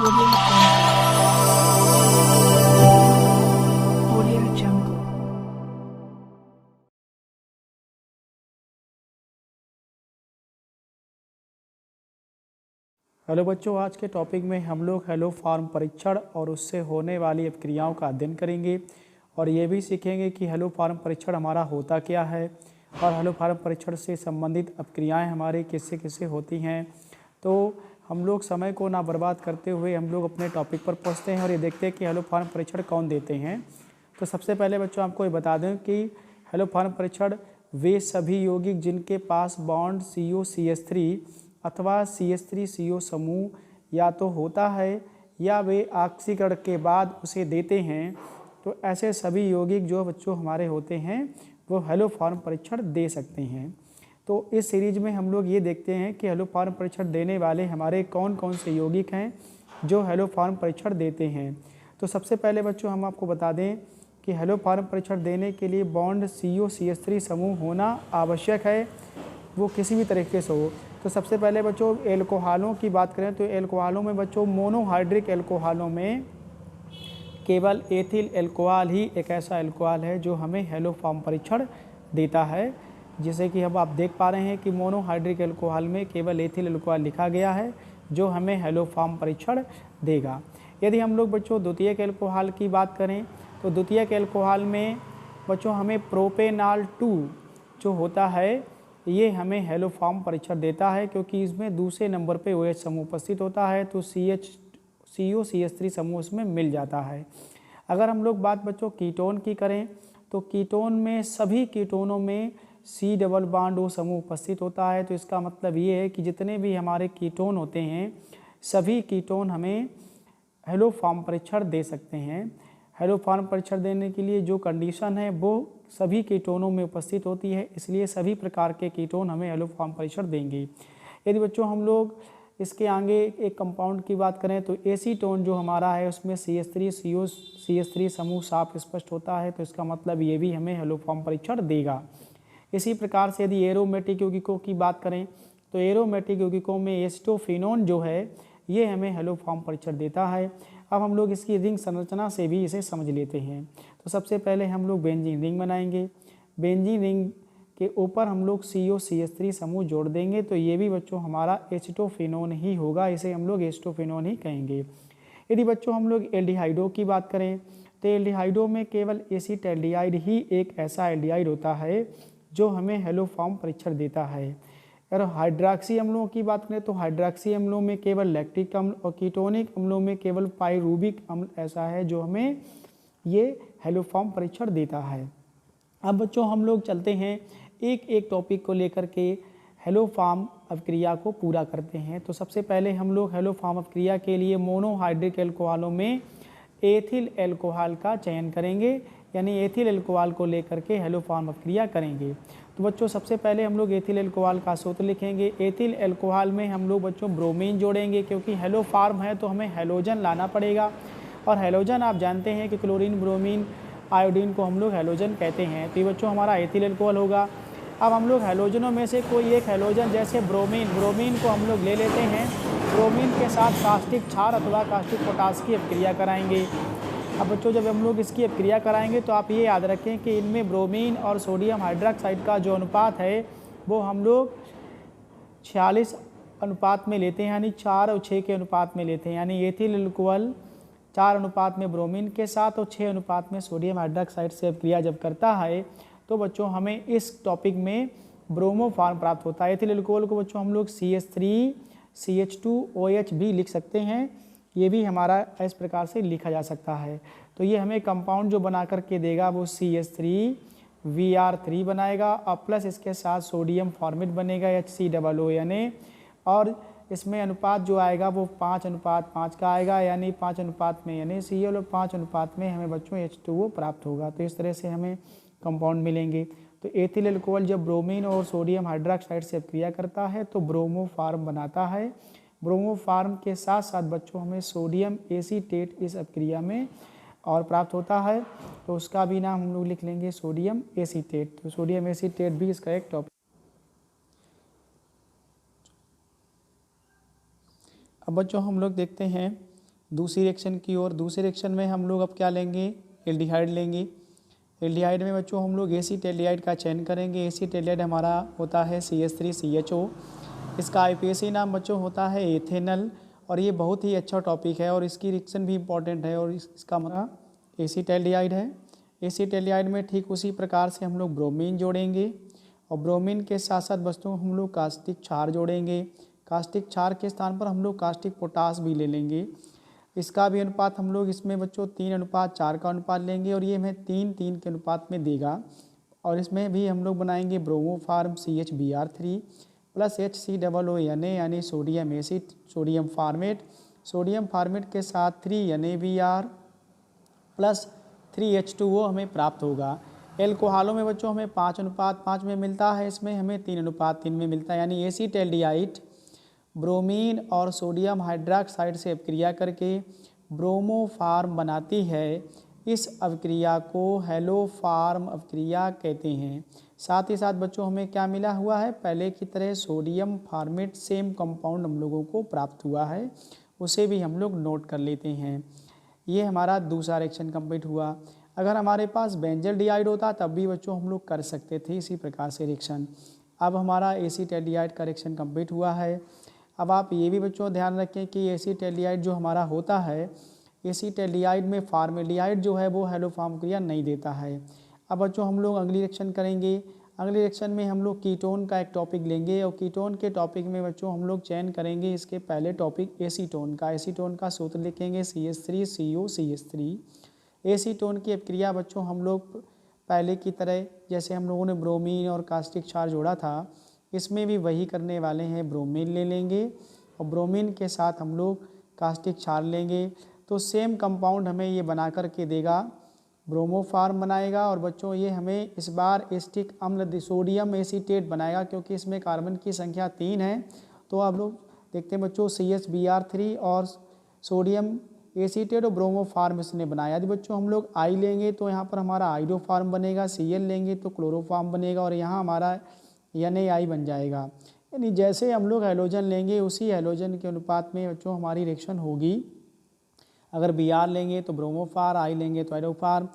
Audio Jungle. Audio Jungle. Hello बच्चों, आज के टॉपिक में हम लोग हेलो फार्म परीक्षण और उससे होने वाली अपक्रियाओं का अध्ययन करेंगे और ये भी सीखेंगे कि हेलो फार्म परीक्षण हमारा होता क्या है और हेलो फार्म परीक्षण से संबंधित अपक्रियाएं हमारे किससे किससे होती हैं। तो हम लोग समय को ना बर्बाद करते हुए हम लोग अपने टॉपिक पर पहुंचते हैं और ये देखते हैं कि हेलो फार्म परीक्षण कौन देते हैं। तो सबसे पहले बच्चों आपको ये बता दें कि हेलो फार्म परीक्षण वे सभी यौगिक जिनके पास बॉन्ड CO CH3 अथवा CH3CO समूह या तो होता है या वे ऑक्सीकरण के बाद उसे देते हैं, तो ऐसे सभी यौगिक जो बच्चों हमारे होते हैं वो हेलो फार्म परीक्षण दे सकते हैं। तो इस सीरीज में हम लोग ये देखते हैं कि हेलो फार्म परीक्षण देने वाले हमारे कौन कौन से यौगिक हैं जो हेलो फार्म परीक्षण देते हैं। तो सबसे पहले बच्चों हम आपको बता दें कि हेलो फार्म परीक्षण देने के लिए बॉन्ड CO CH3 समूह होना आवश्यक है, वो किसी भी तरीके से हो। तो सबसे पहले बच्चों एल्कोहलों की बात करें तो एल्कोहलों में बच्चों मोनोहाइड्रिक एल्कोहलों में केवल एथिल एल्कोहल ही एक ऐसा एल्कोहल है जो हमें हेलो फार्म परीक्षण देता है। जैसे कि अब आप देख पा रहे हैं कि मोनोहाइड्रिक एल्कोहल में केवल एथिल एल्कोहल लिखा गया है जो हमें हेलो फार्म परीक्षण देगा। यदि हम लोग बच्चों द्वितीयक एल्कोहल की बात करें तो द्वितीयक एल्कोहल में बच्चों हमें प्रोपेनॉल 2 जो होता है ये हमें हेलो फार्म परीक्षण देता है, क्योंकि इसमें दूसरे नंबर पे OH समूह उपस्थित होता है तो CO CH3 समूह इसमें मिल जाता है। अगर हम लोग बात बच्चों कीटोन की करें तो कीटोन में सभी कीटोनों में C डबल बॉन्ड O समूह उपस्थित होता है। तो इसका मतलब ये है कि जितने भी हमारे कीटोन होते हैं सभी कीटोन हमें हेलो फार्म परीक्षण दे सकते हैं। हेलो फार्म परीक्षण देने के लिए जो कंडीशन है वो सभी कीटोनों में उपस्थित होती है, इसलिए सभी प्रकार के कीटोन हमें हेलो फार्म परीक्षण देंगे। यदि बच्चों हम लोग इसके आगे एक कंपाउंड की बात करें तो एसीटोन जो हमारा है उसमें CH3 समूह साफ स्पष्ट होता है, तो इसका मतलब ये भी हमें हेलो फार्म परीक्षण देगा। इसी प्रकार से यदि एरोमेटिक यौगिकों की बात करें तो एरोमेटिक यौगिकों में एस्टोफिनोन जो है ये हमें हेलो फार्म परीक्षण देता है। अब हम लोग इसकी रिंग संरचना से भी इसे समझ लेते हैं। तो सबसे पहले हम लोग बेंजीन रिंग बनाएंगे। बेंजीन रिंग के ऊपर हम लोग CO CH3 समूह जोड़ देंगे, तो ये भी बच्चों हमारा एस्टोफिनोन ही होगा, इसे हम लोग एस्टोफिनोन ही कहेंगे। यदि बच्चों हम लोग एल्डिहाइडों की बात करें तो एल्डिहाइडों में केवल एसिटाल्डिहाइड ही एक ऐसा एल्डिहाइड होता है जो हमें हेलो फार्म परीक्षण देता है। अगर हाइड्रॉक्सी अम्लों की बात करें तो हाइड्रॉक्सी अम्लों में केवल लैक्टिक अम्ल और कीटोनिक अम्लों में केवल पाइरूबिक अम्ल ऐसा है जो हमें ये हेलो फार्म परीक्षण देता है। अब बच्चों हम लोग चलते हैं एक एक टॉपिक को लेकर के हेलो फार्म अपक्रिया को पूरा करते हैं। तो सबसे पहले हम लोग हेलो फार्म अपक्रिया के लिए मोनोहाइड्रिक एल्कोहलों में एथिल एल्कोहल का चयन करेंगे, यानी एथिल एल्कोहल को लेकर के हेलो फार्म अपक्रिया करेंगे। तो बच्चों सबसे पहले हम लोग एथिल एल्कोहल का सूत्र लिखेंगे। एथिल एल्कोहल में हम लोग बच्चों ब्रोमीन जोड़ेंगे, क्योंकि हेलो फार्म है तो हमें हेलोजन लाना पड़ेगा और हेलोजन आप जानते हैं कि क्लोरीन ब्रोमीन आयोडीन को हम लोग हेलोजन कहते हैं। तो ये बच्चों हमारा एथिल एल्कोहल होगा। अब हम लोग हेलोजनों में से कोई एक हेलोजन जैसे ब्रोमीन को हम लोग ले लेते हैं। ब्रोमीन के साथ कास्टिक क्षार अथवा कास्टिक पोटास की अपक्रिया कराएंगे। अब बच्चों जब हम लोग इसकी अपक्रिया कराएंगे तो आप ये याद रखें कि इनमें ब्रोमीन और सोडियम हाइड्रोक्साइड का जो अनुपात है वो हम लोग 46 अनुपात में लेते हैं, यानी 4 और 6 के अनुपात में लेते हैं। यानी एथिल एल्कोहल 4 अनुपात में ब्रोमीन के साथ और 6 अनुपात में सोडियम हाइड्रोक्साइड से अपक्रिया जब करता है तो बच्चों हमें इस टॉपिक में ब्रोमो फार्म प्राप्त होता है। एथिल एल्कोहल को बच्चों हम लोग CH3CH2OH भी लिख सकते हैं, ये भी हमारा इस प्रकार से लिखा जा सकता है। तो ये हमें कंपाउंड जो बना करके देगा वो CH3Br3 बनाएगा और प्लस इसके साथ सोडियम फॉर्मेट बनेगा HCOONA, और इसमें अनुपात जो आएगा वो 5:5 का आएगा, यानी 5 अनुपात में NaCl और 5 अनुपात में हमें बच्चों H2O प्राप्त होगा। तो इस तरह से हमें कंपाउंड मिलेंगे। तो एथिल एल्कोहल जब ब्रोमीन और सोडियम हाइड्रोक्साइड से अपक्रिया करता है तो ब्रोमो फार्म बनाता है। ब्रोमो फार्म के साथ साथ बच्चों हमें सोडियम एसीटेट इस अपक्रिया में और प्राप्त होता है, तो उसका भी नाम हम लोग लिख लेंगे सोडियम एसीटेट। तो सोडियम एसीटेट भी इसका एक टॉपिक। अब बच्चों हम लोग देखते हैं दूसरी रिएक्शन की ओर। दूसरी रिएक्शन में हम लोग अब क्या लेंगे, एल्डिहाइड लेंगे। एल्डिहाइड में बच्चों हम लोग एसीटेल्डिहाइड का चयन करेंगे। एसीटेल्डिहाइड हमारा होता है CH3CHO। इसका IUPAC नाम बच्चों होता है एथेनल। और ये बहुत ही अच्छा टॉपिक है और इसकी रिएक्शन भी इम्पॉर्टेंट है और इसका मतलब एसीटेल्डिहाइड है। एसीटेल्डिहाइड में ठीक उसी प्रकार से हम लोग ब्रोमीन जोड़ेंगे और ब्रोमीन के साथ साथ बच्चों हम लोग कास्टिक क्षार जोड़ेंगे। कास्टिक क्षार के स्थान पर हम लोग कास्टिक पोटास भी ले लेंगे। इसका भी अनुपात हम लोग इसमें बच्चों 3:4 का अनुपात लेंगे और ये हमें 3:3 के अनुपात में देगा। और इसमें भी हम लोग बनाएंगे ब्रोमोफार्म CHBr3 प्लस HCOONA यानी sodium acid, sodium format. Sodium format के साथ 3NaBr प्लस 3H2O हमें प्राप्त होगा। एल्कोहलों में बच्चों हमें 5:5 में मिलता है, इसमें हमें 3:3 में मिलता है। यानी एसीटेल्डिहाइड ब्रोमीन और सोडियम हाइड्रॉक्साइड से अभिक्रिया करके ब्रोमोफार्म बनाती है। इस अभिक्रिया को हेलोफार्म अभिक्रिया कहते हैं। साथ ही साथ बच्चों हमें क्या मिला हुआ है, पहले की तरह सोडियम फार्मेट सेम कंपाउंड हम लोगों को प्राप्त हुआ है, उसे भी हम लोग नोट कर लेते हैं। ये हमारा दूसरा रिएक्शन कंप्लीट हुआ। अगर हमारे पास बेंजल्डिहाइड होता तब भी बच्चों हम लोग कर सकते थे इसी प्रकार से रिएक्शन। अब हमारा एसीटेल्डिहाइड का रिएक्शन कंप्लीट हुआ है। अब आप ये भी बच्चों ध्यान रखें कि एसीटेल्डिहाइड जो हमारा होता है, एसीटेल्डिहाइड में फॉर्मेल्डिहाइड जो है वो हेलोफार्म क्रिया नहीं देता है। अब बच्चों हम लोग अगली रिएक्शन करेंगे। अगली रिएक्शन में हम लोग कीटोन का एक टॉपिक लेंगे और कीटोन के टॉपिक में बच्चों हम लोग चयन करेंगे इसके पहले टॉपिक एसीटोन का। एसीटोन का सूत्र लिखेंगे CH3COCH3। एसीटोन की अभिक्रिया बच्चों हम लोग पहले की तरह जैसे हम लोगों ने ब्रोमीन और कास्टिक क्षार जोड़ा था, इसमें भी वही करने वाले हैं। ब्रोमीन ले लेंगे और ब्रोमीन के साथ हम लोग कास्टिक क्षार लेंगे तो सेम कंपाउंड हमें ये बना कर के देगा, ब्रोमोफार्म बनाएगा। और बच्चों ये हमें इस बार एसिटिक अम्ल सोडियम एसीटेट बनाएगा क्योंकि इसमें कार्बन की संख्या 3 है। तो आप लोग देखते हैं बच्चों CHBr3 और सोडियम एसीटेट और ब्रोमोफार्म इसने बनाया। यदि बच्चों हम लोग आई लेंगे तो यहाँ पर हमारा आइडोफार्म बनेगा, Cl लेंगे तो क्लोरोफार्म बनेगा और यहाँ हमारा NaI बन जाएगा। यानी जैसे हम लोग हैलोजन लेंगे उसी हैलोजन के अनुपात में बच्चों हमारी रिएक्शन होगी। अगर Br लेंगे तो ब्रोमोफार्म, आई लेंगे तो आइडोफार्म।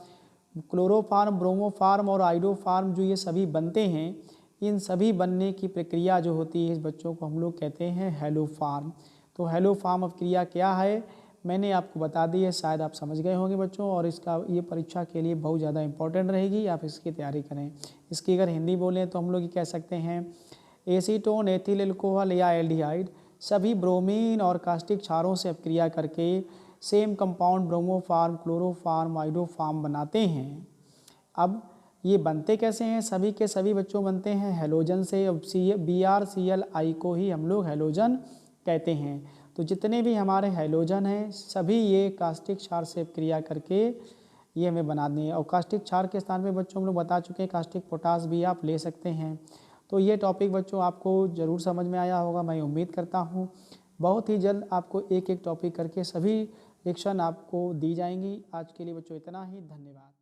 क्लोरोफार्म, ब्रोमोफार्म और आइडोफार्म जो ये सभी बनते हैं, इन सभी बनने की प्रक्रिया जो होती है इस बच्चों को हम लोग कहते हैं हेलोफार्म। तो हेलोफार्म अभिक्रिया क्या है मैंने आपको बता दी है, शायद आप समझ गए होंगे बच्चों। और इसका ये परीक्षा के लिए बहुत ज़्यादा इंपॉर्टेंट रहेगी, आप इसकी तैयारी करें। इसकी अगर हिंदी बोलें तो हम लोग ये कह सकते हैं एसीटोन, एथिल अल्कोहल या एल्डिहाइड सभी ब्रोमीन और कास्टिक क्षारों से अभिक्रिया करके सेम कंपाउंड ब्रोमोफार्म, क्लोरोफार्म, आइडोफार्म बनाते हैं। अब ये बनते कैसे हैं, सभी के सभी बच्चों बनते हैं हैलोजन से। BrClI को ही हम लोग हैलोजन कहते हैं। तो जितने भी हमारे हैलोजन हैं सभी ये कास्टिक क्षार से क्रिया करके ये हमें बना दें। और कास्टिक क्षार के स्थान पे बच्चों हम लोग बता चुके हैं कास्टिक पोटास भी आप ले सकते हैं। तो ये टॉपिक बच्चों आपको ज़रूर समझ में आया होगा, मैं उम्मीद करता हूँ। बहुत ही जल्द आपको एक एक टॉपिक करके सभी रिएक्शन आपको दी जाएंगी। आज के लिए बच्चों इतना ही, धन्यवाद।